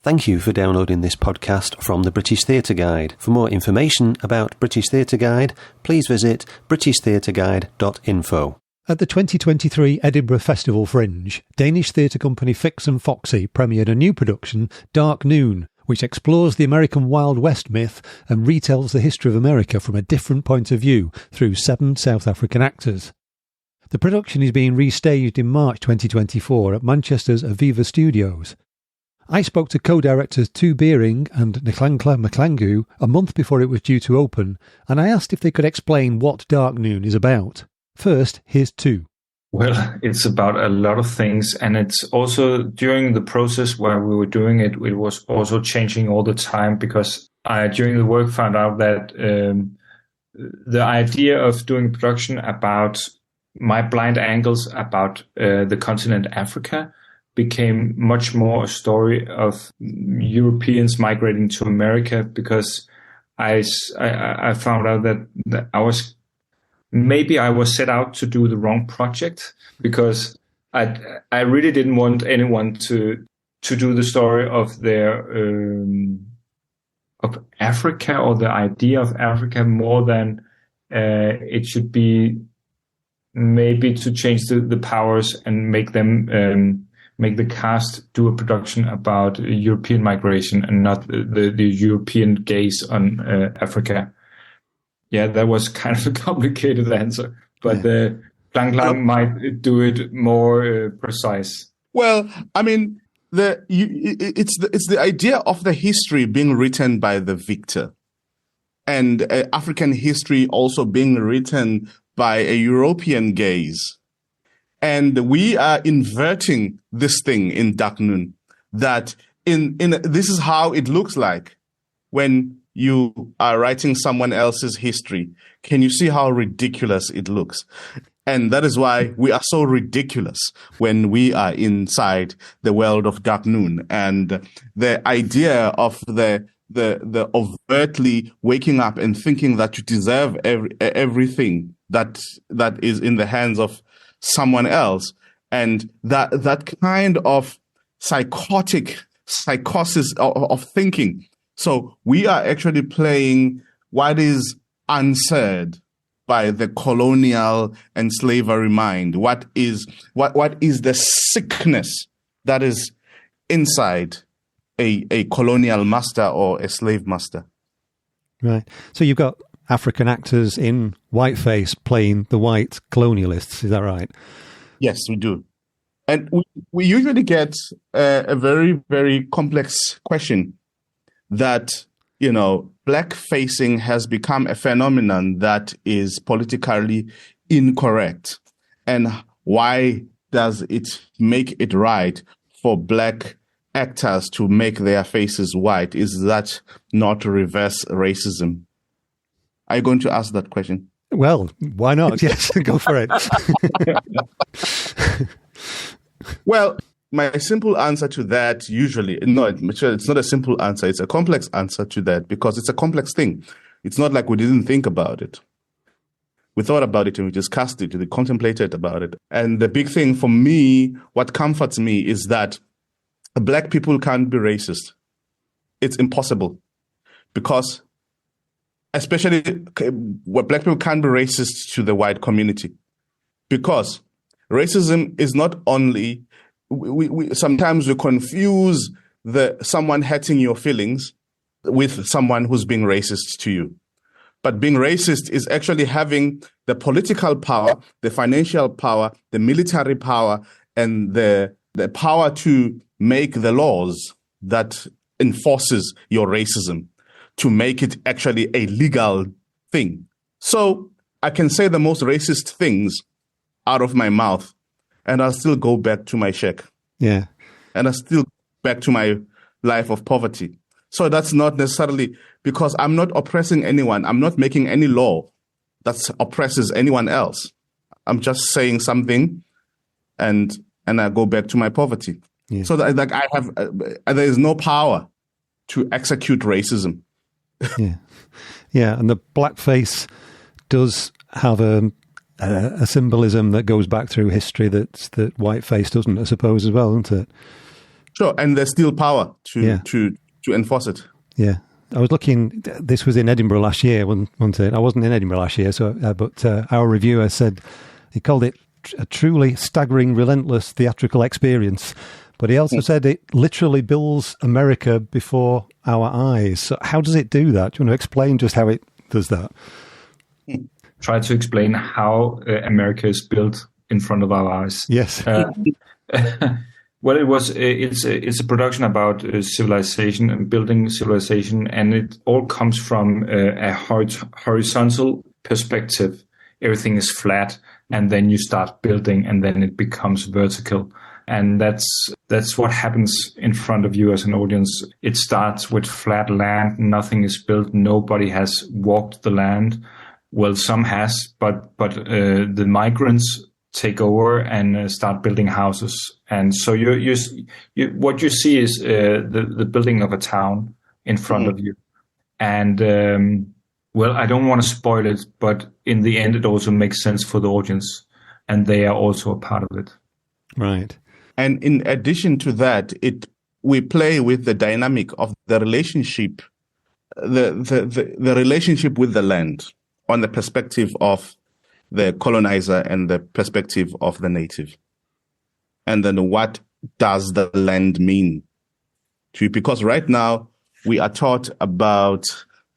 Thank you for downloading this podcast from the British Theatre Guide. For more information about British Theatre Guide, please visit britishtheatreguide.info. At the 2023 Edinburgh Festival Fringe, Danish theatre company Fix+Foxy premiered a new production, Dark Noon, which explores the American Wild West myth and retells the history of America from a different point of view through 7 South African actors. The production is being restaged in March 2024 at Manchester's Aviva Studios. I spoke to co-directors Tu Biering and Nhlanhla Mahlangu a month before it was due to open, and I asked if they could explain what Dark Noon is about. First, here's Tu. Well, it's about a lot of things, and it's also during the process where we were doing it, it was also changing all the time, because I, during the work, found out that the idea of doing a production about my blind angles about the continent Africa became much more a story of Europeans migrating to America, because I found out that I was set out to do the wrong project, because I really didn't want anyone to do the story of their of Africa or the idea of Africa more than it should be maybe to change the powers and make them make the cast do a production about European migration and not the European gaze on Africa. Yeah, that was kind of a complicated answer, but Nhlanhla might do it more precise. Well, I mean, it's the idea of the history being written by the victor, and African history also being written by a European gaze. And we are inverting this thing in Dark Noon, that this is how it looks like when you are writing someone else's history. Can you see how ridiculous it looks? And that is why we are so ridiculous when we are inside the world of Dark Noon. And the idea of the overtly waking up and thinking that you deserve everything that is in the hands of someone else, and that kind of psychosis of thinking. So we are actually playing what is unsaid by the colonial and slavery mind. What is the sickness that is inside a colonial master or a slave master? Right. So you've got African actors in whiteface playing the white colonialists. Is that right? Yes, we do. And we usually get a very, very complex question that, black-facing has become a phenomenon that is politically incorrect. And why does it make it right for black actors to make their faces white? Is that not reverse racism? Are you going to ask that question? Well, why not? Yes, go for it. Well, my simple answer to that it's not a simple answer. It's a complex answer to that, because it's a complex thing. It's not like we didn't think about it. We thought about it and we discussed it, we contemplated about it. And the big thing for me, what comforts me, is that black people can't be racist. It's impossible, because especially where black people can't be racist to the white community, because racism is not only, we sometimes we confuse someone hurting your feelings with someone who's being racist to you. But being racist is actually having the political power, the financial power, the military power, and the power to make the laws that enforces your racism, to make it actually a legal thing. So I can say the most racist things out of my mouth, and I'll still go back to my shack. Yeah. And I'll still go back to my life of poverty. So that's not necessarily because I'm not oppressing anyone. I'm not making any law that oppresses anyone else. I'm just saying something, and I go back to my poverty. Yeah. So that, like, there is no power to execute racism. Yeah, and the blackface does have a symbolism that goes back through history that whiteface doesn't, I suppose, as well, isn't it? Sure, and there's still power to enforce it. Yeah. I was looking, this was in Edinburgh last year, wasn't it? I wasn't in Edinburgh last year, but our reviewer said, he called it a truly staggering, relentless theatrical experience. But he also said it literally builds America before our eyes. So how does it do that? Do you want to explain just how it does that? Try to explain how America is built in front of our eyes. Yes. Well, it's a production about civilization and building civilization, and it all comes from a horizontal perspective. Everything is flat, and then you start building, and then it becomes vertical. And that's what happens in front of you as an audience. It starts with flat land, nothing is built, nobody has walked the land. Well, some has, but the migrants take over and start building houses. And so you what you see is the building of a town in front of you. And well, I don't want to spoil it, but in the end, it also makes sense for the audience, and they are also a part of it. Right. And in addition to that, we play with the dynamic of the relationship, the relationship with the land on the perspective of the colonizer and the perspective of the native. And then what does the land mean to you? Because right now we are taught about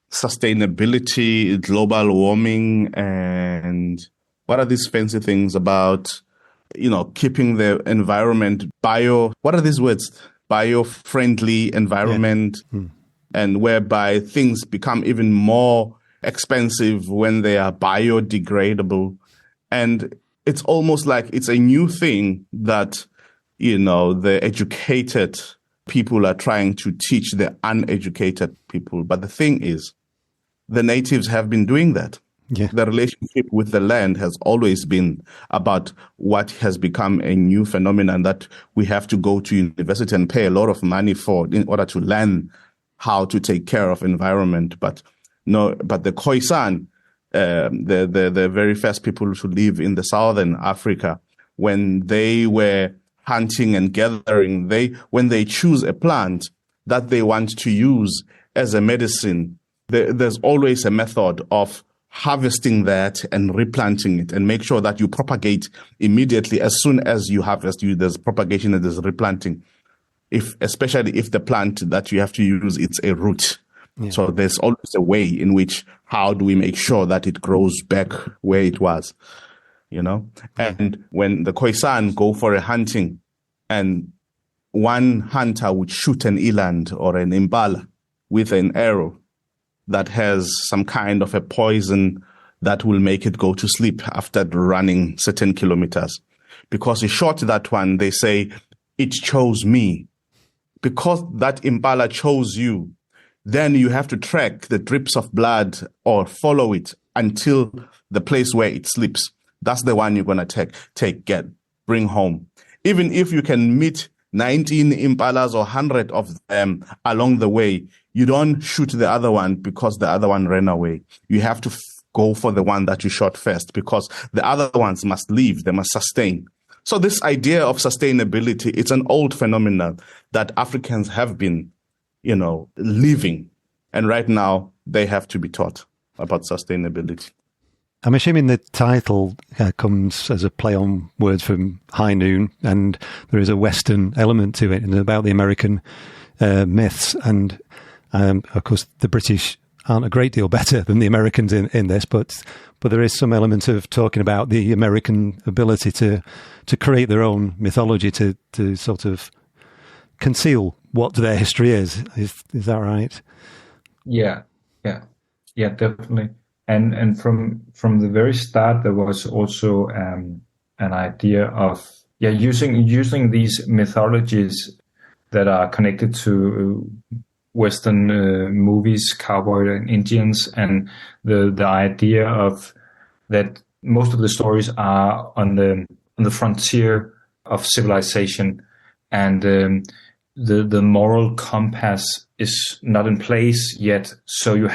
sustainability, global warming, and what are these fancy things about, keeping the environment what are these words? Bio-friendly environment, and whereby things become even more expensive when they are biodegradable. And it's almost like it's a new thing that, the educated people are trying to teach the uneducated people. But the thing is, the natives have been doing that. Yeah. The relationship with the land has always been about what has become a new phenomenon that we have to go to university and pay a lot of money for in order to learn how to take care of environment. But the Khoisan, the very first people to live in the southern Africa, when they were hunting and gathering, when they choose a plant that they want to use as a medicine, there's always a method of harvesting that and replanting it, and make sure that you propagate immediately as soon as you harvest. There's propagation and there's replanting. Especially if the plant that you have to use, it's a root. Yeah. So there's always a way in which, how do we make sure that it grows back where it was, And when the Khoisan go for a hunting, and one hunter would shoot an eland or an impala with an arrow that has some kind of a poison that will make it go to sleep after running certain kilometers. Because he shot that one, they say, it chose me. Because that impala chose you, then you have to track the drips of blood or follow it until the place where it sleeps. That's the one you're going to bring home. Even if you can meet 19 impalas or 100 of them along the way, you don't shoot the other one because the other one ran away. You have to go for the one that you shot first, because the other ones must live, they must sustain. So this idea of sustainability, it's an old phenomenon that Africans have been, living. And right now they have to be taught about sustainability. I'm assuming the title comes as a play on words from High Noon, and there is a Western element to it, and about the American myths. And of course, the British aren't a great deal better than the Americans in this, but there is some element of talking about the American ability to create their own mythology, to sort of conceal what their history is. Is that right? Yeah, definitely. And from the very start, there was also an idea of using these mythologies that are connected to Western movies, cowboy and Indians, and the idea of that most of the stories are on the frontier of civilization, and the moral compass is not in place yet. So you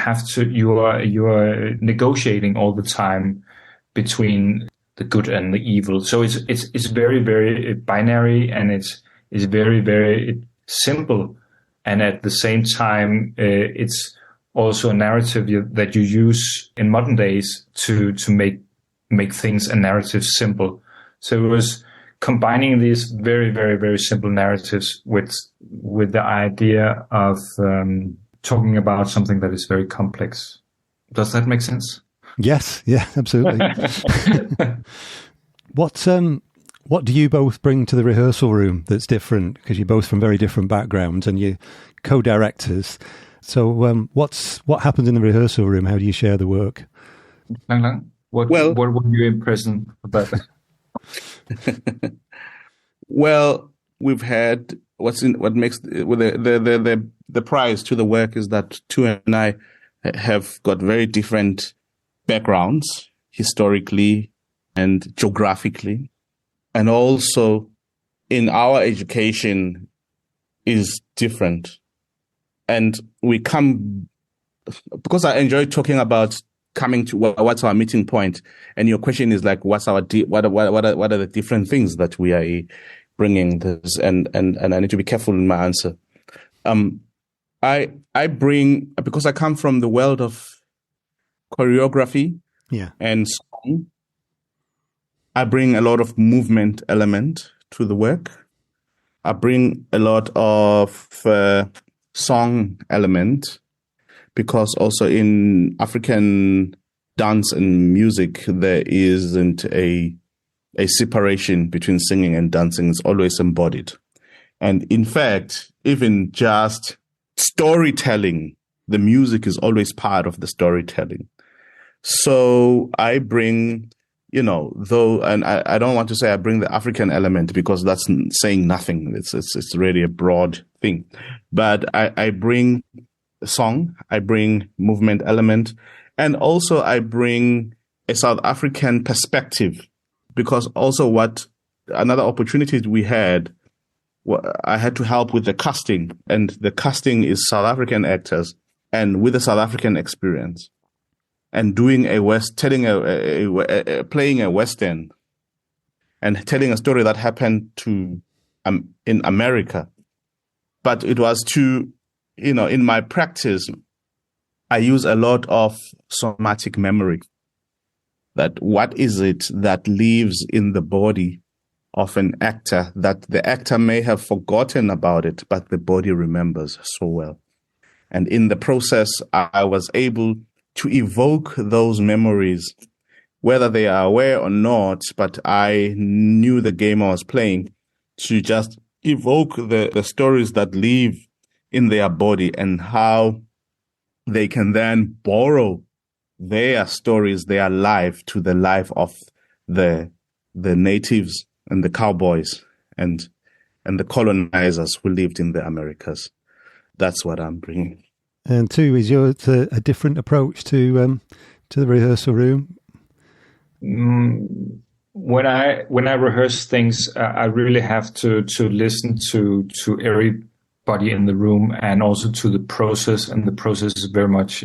are negotiating all the time between the good and the evil. So it's very, very binary, and it's very, very, simple, and at the same time, it's also a narrative that you use in modern days to make things and narratives simple. So it was combining these very, very, very simple narratives with the idea of talking about something that is very complex. Does that make sense? Yes, yeah, absolutely. What do you both bring to the rehearsal room that's different? Because you're both from very different backgrounds and you're co-directors. So what happens in the rehearsal room? How do you share the work? Nhlanhla, what were you impressed about that? Well, we've had what makes the prize to the work is that Tu and I have got very different backgrounds historically and geographically, and also in our education is different. And we come, because I enjoy talking about coming to what's our meeting point, and your question is like, what are the different things that we are bringing this, and I need to be careful in my answer. I bring, because I come from the world of choreography, and song, I bring a lot of movement element to the work. I bring a lot of song element, because also in African dance and music, there isn't a separation between singing and dancing. It's always embodied. And in fact, even just storytelling, the music is always part of the storytelling. So I bring, though, and I don't want to say I bring the African element, because that's saying nothing. It's really a broad thing. But I bring song, I bring movement element, and also I bring a South African perspective, because also another opportunity we had, I had to help with the casting, and the casting is South African actors and with a South African experience, and doing playing a Western and telling a story that happened in America. But it was in my practice, I use a lot of somatic memory. That what is it that lives in the body of an actor that the actor may have forgotten about it, but the body remembers so well. And in the process, I was able to evoke those memories, whether they are aware or not, but I knew the game I was playing, to just evoke the stories that live in their body, and how they can then borrow their stories, their life, to the life of the natives and the cowboys and the colonizers who lived in the Americas. That's what I'm bringing. And two, is yours a different approach to the rehearsal room? When I rehearse things, I really have to listen to everybody in the room, and also to the process, and the process is very much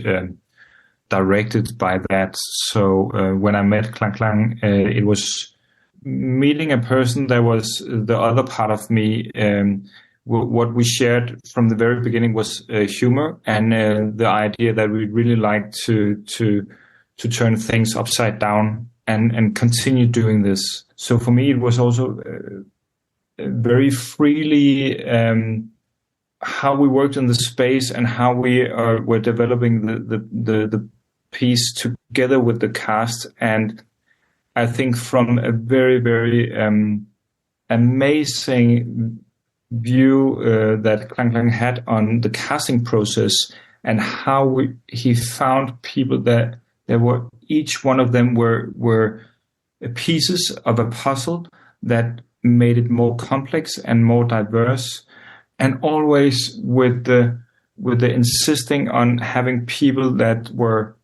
directed by that. So when I met Nhlanhla, it was meeting a person that was the other part of me. What we shared from the very beginning was humor, and the idea that we really like to turn things upside down and continue doing this. So for me, it was also very freely how we worked in the space, and how we were developing the piece together with the cast. And I think from a very, very amazing view that Nhlanhla had on the casting process, and how he found people that were, each one of them were pieces of a puzzle that made it more complex and more diverse, and always with the insisting on having people that were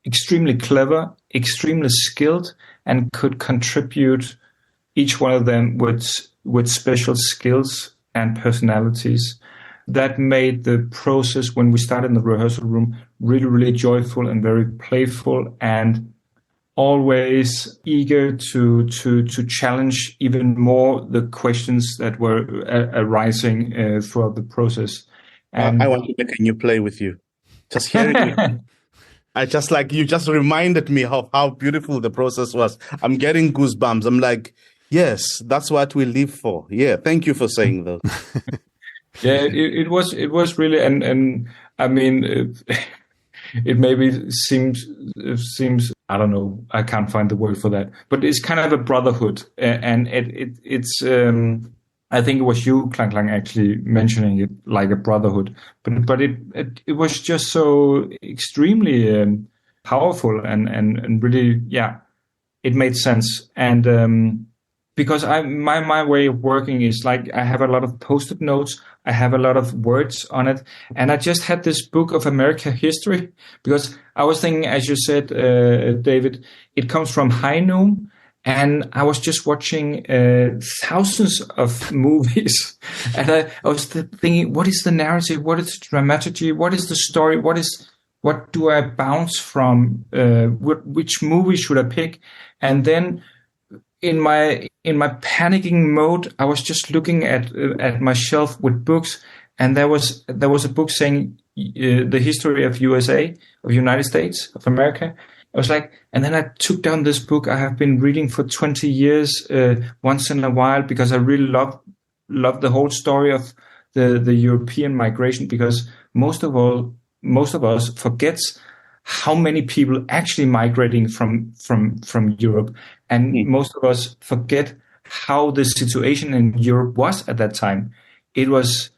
extremely clever, extremely skilled, and could contribute, each one of them with special skills and personalities. That made the process, when we started in the rehearsal room, really, really joyful and very playful. And always eager to challenge even more the questions that were arising throughout the process. And I want to make a new play with you. Just hearing it. I just you just reminded me of how beautiful the process was. I'm getting goosebumps. I'm like, yes, that's what we live for. Yeah, thank you for saying that. Yeah, it was really, and I mean, it maybe seems I don't know, I can't find the word for that, but it's kind of a brotherhood, and it's I think it was you, Nhlanhla, actually mentioning it like a brotherhood, but it was just so extremely powerful and really, yeah, it made sense. And because my way of working is like I have a lot of post-it notes, I have a lot of words on it, and I just had this book of American history because I was thinking, as you said, David, it comes from High Noon. And I was just watching thousands of movies, and I was thinking, what is the narrative? What is the dramaturgy? What is the story? What do I bounce from? Which movie should I pick? And then in my panicking mode, I was just looking at my shelf with books, and there was a book saying the history of USA, of United States of America. I was like, and then I took down this book I have been reading for 20 years once in a while because I really love the whole story of the European migration, because most of us forgets how many people actually migrating from Europe, and most of us forget how the situation in Europe was at that time. It was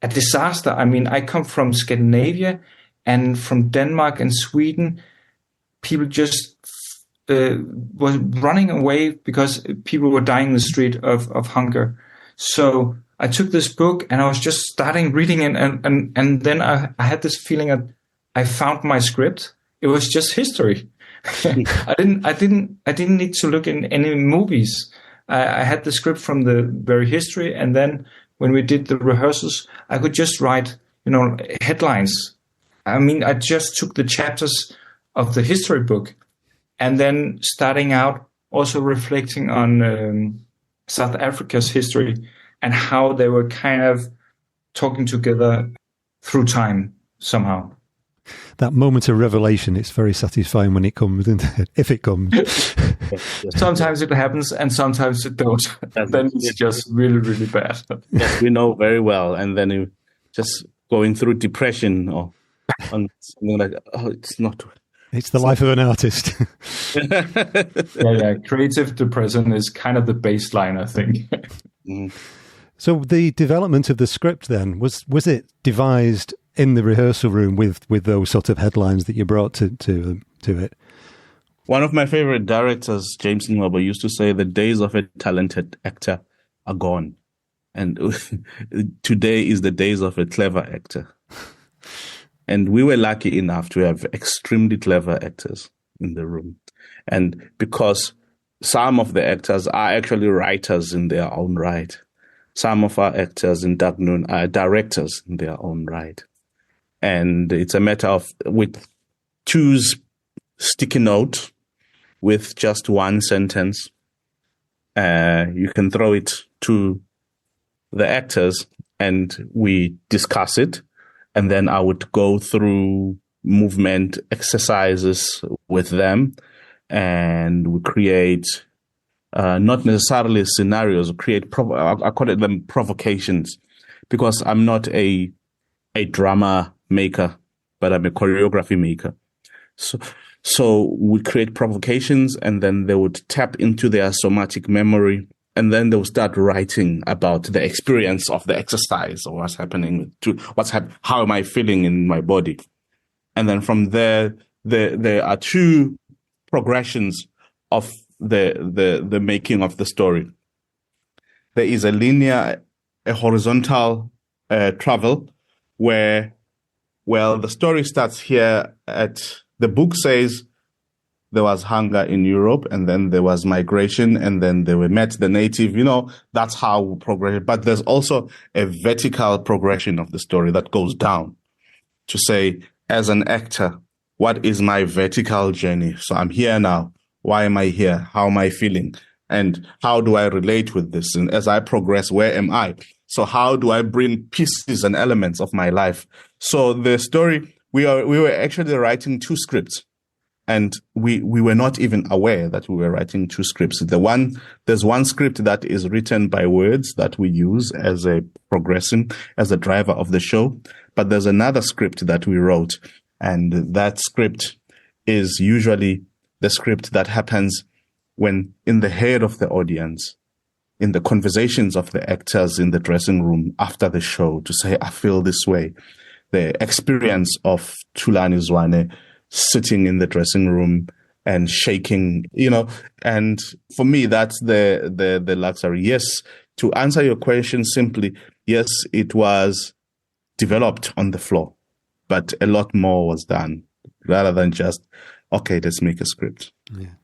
a disaster. I mean, I come from Scandinavia, and from Denmark and Sweden, people just was running away because people were dying in the street of hunger. So I took this book and I was just starting reading it, and then I had this feeling that I found my script. It was just history. I didn't need to look in any movies. I had the script from the very history, and then when we did the rehearsals, I could just write, headlines. I mean, I just took the chapters of the history book, and then starting out also reflecting on South Africa's history and how they were kind of talking together through time somehow. That moment of revelation, it's very satisfying when it comes, isn't it? If it comes. Sometimes it happens and sometimes it don't. Then it's just really, really bad. Yes, we know very well. And then you just going through depression or on something like, it's not. It's the life of an artist. Yeah. Creative depression is kind of the baseline, I think. So the development of the script then, was it devised in the rehearsal room with those sort of headlines that you brought to it? One of my favorite directors, James Nhlanhla, used to say the days of a talented actor are gone. And today is the days of a clever actor. And we were lucky enough to have extremely clever actors in the room. And because some of the actors are actually writers in their own right. Some of our actors in Dark Noon are directors in their own right. And it's a matter of, with choose sticky note with just one sentence, you can throw it to the actors and we discuss it. And then I would go through movement exercises with them, and we create not necessarily scenarios, I call it them provocations, because I'm not a drama maker, but I'm a choreography maker. So we create provocations, and then they would tap into their somatic memory. And then they'll start writing about the experience of the exercise or what's happening how am I feeling in my body? And then from there are two progressions of the making of the story. There is a horizontal travel where, the story starts here the book says there was hunger in Europe, and then there was migration, and then they met the native. That's how we progress. But there's also a vertical progression of the story that goes down to say, as an actor, what is my vertical journey? So I'm here now. Why am I here? How am I feeling? And how do I relate with this? And as I progress, where am I? So how do I bring pieces and elements of my life? So the story, we were actually writing 2 scripts. And we were not even aware that we were writing 2 scripts. There's one script that is written by words that we use as a progression, as a driver of the show. But there's another script that we wrote. And that script is usually the script that happens when in the head of the audience, in the conversations of the actors in the dressing room after the show, to say, I feel this way. The experience of Thulani Zwane sitting in the dressing room and shaking, and for me, that's the luxury. Yes, to answer your question simply, yes, it was developed on the floor, but a lot more was done rather than just, okay, let's make a script. Yeah.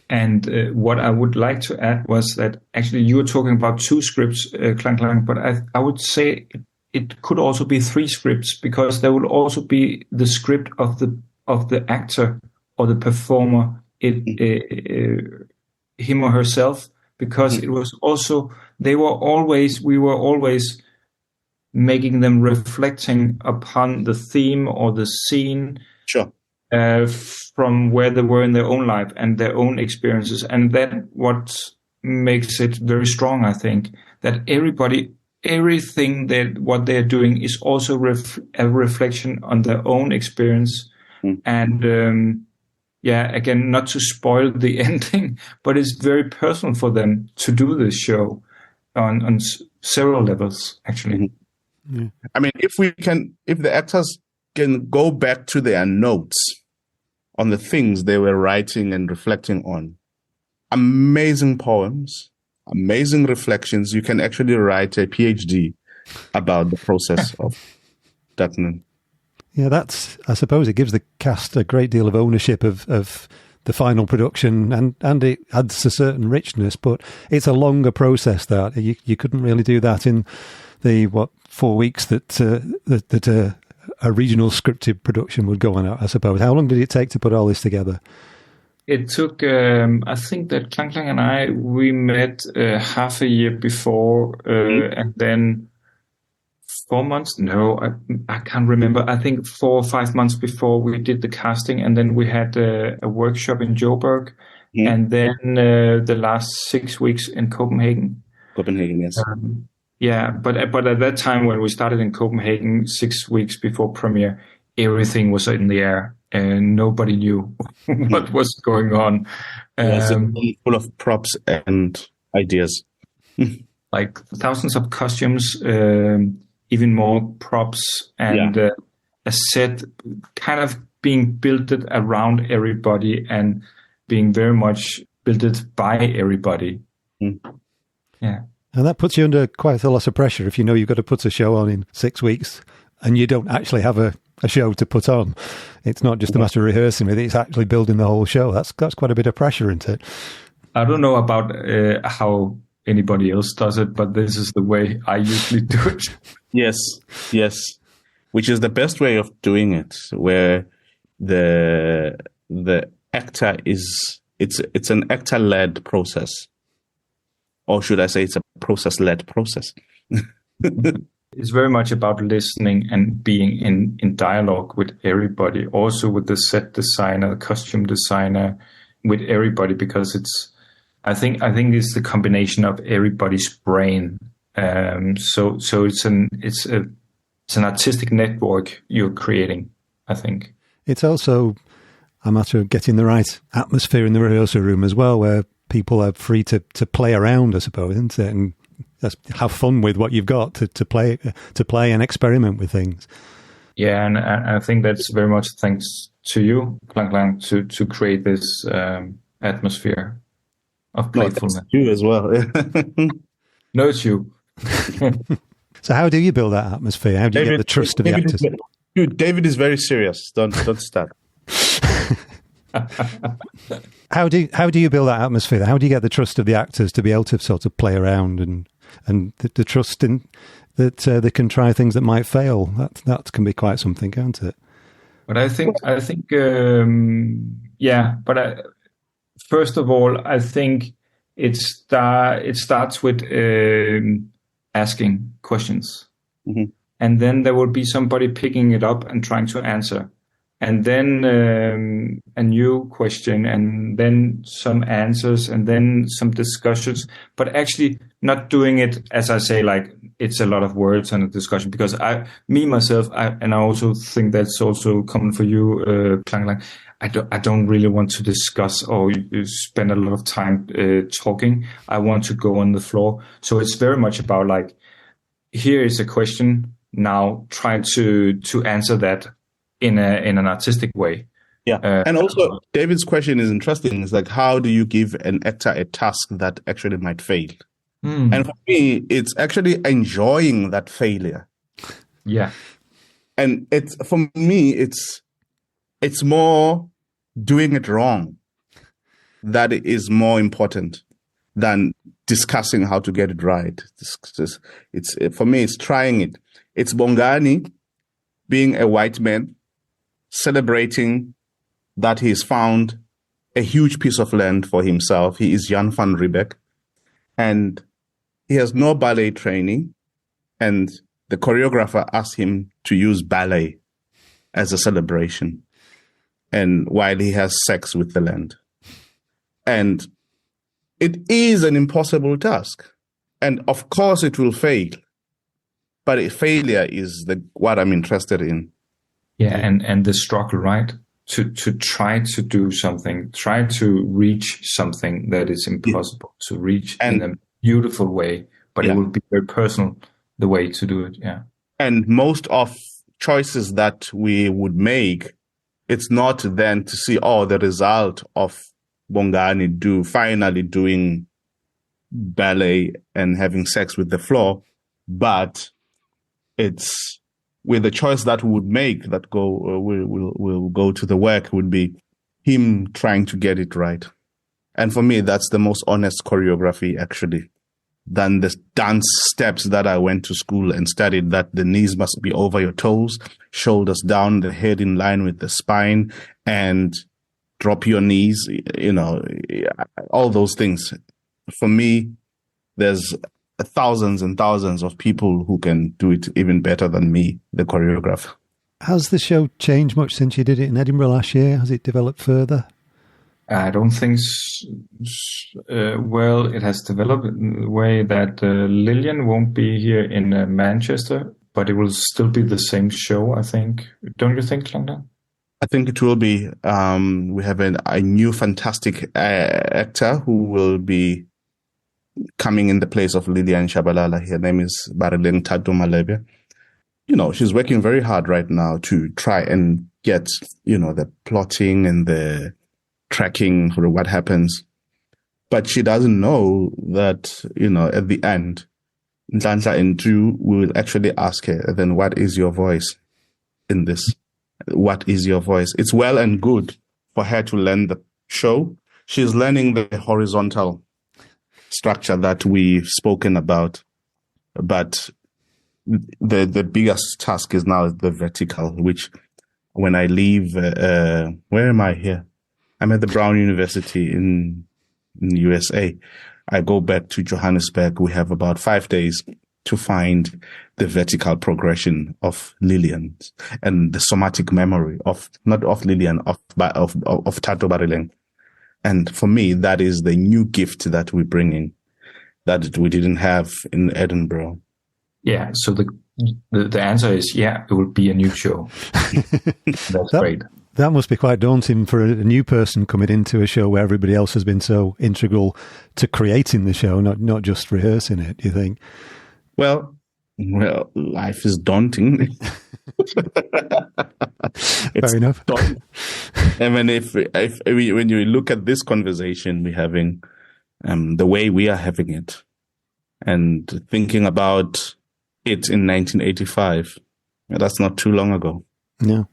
And what I would like to add was that actually you were talking about 2 scripts, Nhlanhla, but I would say it could also be 3 scripts, because there will also be the script of the actor or the performer, him or herself, because it was also, we were always making them reflecting upon the theme or the scene. Sure. From where they were in their own life and their own experiences. And that what makes it very strong, I think, that everything that what they're doing is also a reflection on their own experience. And again, not to spoil the ending, but it's very personal for them to do this show on several levels, actually. Mm-hmm. I mean, if the actors can go back to their notes on the things they were writing and reflecting on, amazing poems, amazing reflections. You can actually write a PhD about the process of Daphne. Yeah, I suppose it gives the cast a great deal of ownership of the final production, and it adds a certain richness, but it's a longer process that you couldn't really do that in the 4 weeks that a regional scripted production would go on, I suppose. How long did it take to put all this together? It took, I think that Nhlanhla and we met half a year before, and then 4 months? No, I can't remember. I think 4 or 5 months before we did the casting, and then we had a workshop in Joburg, and then the last 6 weeks in Copenhagen. Copenhagen, yes. But at that time when we started in Copenhagen, 6 weeks before premiere, everything was in the air, and nobody knew what was going on. Full of props and ideas. Like thousands of costumes, even more props, and a set kind of being built around everybody and being very much built by everybody. Yeah. And that puts you under quite a lot of pressure if you know you've got to put a show on in 6 weeks and you don't actually have a show to put on. It's not just a matter of rehearsing with it, it's actually building the whole show. That's quite a bit of pressure, isn't it? I don't know about how anybody else does it, but this is the way I usually do it. Yes. Which is the best way of doing it, where the actor it's an actor-led process. Or should I say it's a process-led process? It's very much about listening and being in dialogue with everybody, also with the set designer, the costume designer, with everybody, because I think it's the combination of everybody's brain. So it's an artistic network you're creating, I think. It's also a matter of getting the right atmosphere in the rehearsal room as well, where people are free to play around, I suppose, isn't it? And have fun with what you've got to play and experiment with things. Yeah, and I think that's very much thanks to you, Nhlanhla, to create this atmosphere of playfulness. No, you as well. No, it's you. So how do you build that atmosphere? How do you get the trust of the actors? David is very serious. Don't start. How do you build that atmosphere? How do you get the trust of the actors to be able to sort of play around and the trust in that they can try things that might fail? That can be quite something, can't it? But I think first of all, I think it starts with asking questions. Mm-hmm. And then there will be somebody picking it up and trying to answer. And then a new question, and then some answers, and then some discussions. But actually not doing it, as I say, like it's a lot of words and a discussion. Because I also think that's also common for you, Nhlanhla. I don't really want to discuss or you spend a lot of time talking. I want to go on the floor. So it's very much about like, here is a question. Now try to answer that in an artistic way. Yeah. And also David's question is interesting. It's like, how do you give an actor a task that actually might fail? And for me, it's actually enjoying that failure. Yeah. And for me, it's more doing it wrong that is more important than discussing how to get it right. It's for me, it's trying it. It's Bongani being a white man, celebrating that he's found a huge piece of land for himself. He is Jan van Riebeck, and he has no ballet training. And the choreographer asked him to use ballet as a celebration, and while he has sex with the land. And it is an impossible task. And of course it will fail. But failure is what I'm interested in. Yeah, and the struggle, right? To try to do something, try to reach something that is impossible to reach in a beautiful way, but it would be very personal, the way to do it, yeah. And most of choices that we would make, it's not then to see, the result of Bongani finally doing ballet and having sex with the floor, but it's with the choice that we would make that will go to the work would be him trying to get it right. And for me, that's the most honest choreography, actually, than the dance steps that I went to school and studied, that the knees must be over your toes, shoulders down, the head in line with the spine, and drop your knees, all those things. For me, there's thousands and thousands of people who can do it even better than me, the choreographer. Has the show changed much since you did it in Edinburgh last year? Has it developed further? I don't think it has developed in the way that Lillian won't be here in Manchester, but it will still be the same show, I think. Don't you think, Nhlanhla? I think it will be. We have a new fantastic actor who will be coming in the place of Lillian Shabalala. Her name is Biering Malebe. She's working very hard right now to try and get, the plotting and the tracking for what happens. But she doesn't know that, at the end, Nhlanhla and Drew will actually ask her, then what is your voice in this? What is your voice? It's well and good for her to learn the show. She's learning the horizontal structure that we've spoken about. But the biggest task is now the vertical, which when I leave, where am I here? I'm at the Brown University in USA. I go back to Johannesburg. We have about 5 days to find the vertical progression of Lillian and the somatic memory not of Lillian, of Thato Barileng. And for me, that is the new gift that we're bringing that we didn't have in Edinburgh. Yeah. So the answer is, it will be a new show. That's great. That must be quite daunting for a new person coming into a show where everybody else has been so integral to creating the show, not just rehearsing it, do you think? Well, life is daunting. Fair enough. I mean, when you look at this conversation we're having, the way we are having it, and thinking about it in 1985, that's not too long ago. No.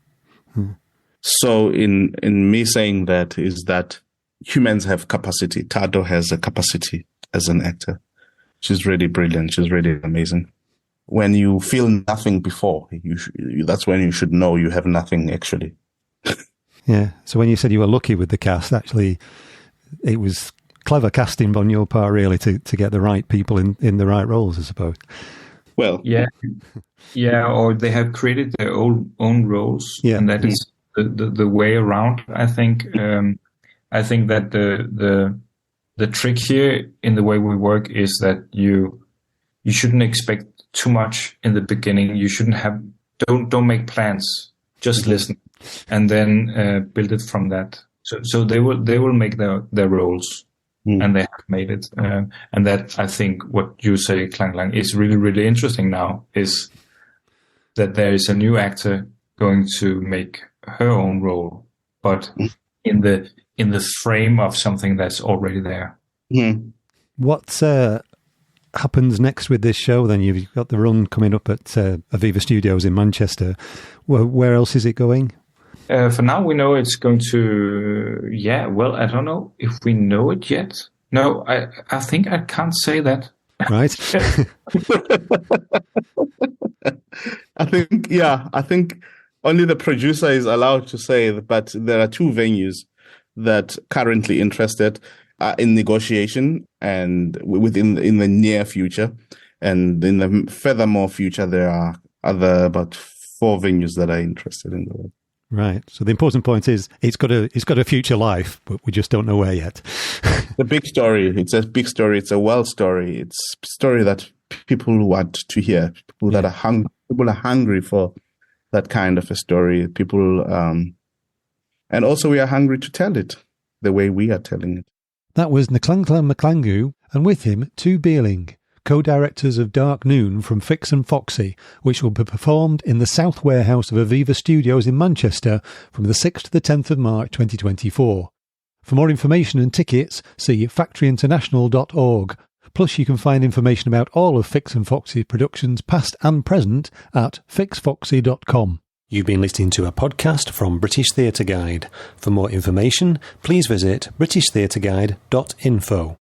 So in me saying that is that humans have capacity. Thato has a capacity as an actor. She's really brilliant. She's really amazing. When you feel nothing before, that's when you should know you have nothing, actually. Yeah. So when you said you were lucky with the cast, actually, it was clever casting on your part, really, to get the right people in the right roles, I suppose. Well, yeah, or they have created their own roles, and that is the way around. I think. I think that the trick here in the way we work is that you shouldn't expect too much in the beginning. You shouldn't don't make plans. Just listen, and then build it from that. So they will make their roles. And they have made it. And that, I think, what you say, Nhlanhla, is really, really interesting now, is that there is a new actor going to make her own role, but in the frame of something that's already there. What happens next with this show, then? You've got the run coming up at Aviva Studios in Manchester. Where else is it going? For now, we know it's going to, I don't know if we know it yet. No, I think I can't say that. Right. I think only the producer is allowed to say that, but there are 2 venues that currently interested in negotiation and in the near future. And in the furthermore future, there are about 4 venues that are interested in the world. Right. So the important point is it's got a future life, but we just don't know where yet. The big story. It's a big story. It's a world story. It's a story that people want to hear. People that are people are hungry for that kind of a story. People, and also we are hungry to tell it the way we are telling it. That was Nhlanhla Mahlangu, and with him, 2 Biering, co-directors of Dark Noon from Fix+Foxy, which will be performed in the South Warehouse of Aviva Studios in Manchester from the 6th to the 10th of March 2024. For more information and tickets, see factoryinternational.org. Plus, you can find information about all of Fix+Foxy's productions, past and present, at fixfoxy.com. You've been listening to a podcast from British Theatre Guide. For more information, please visit britishtheatreguide.info.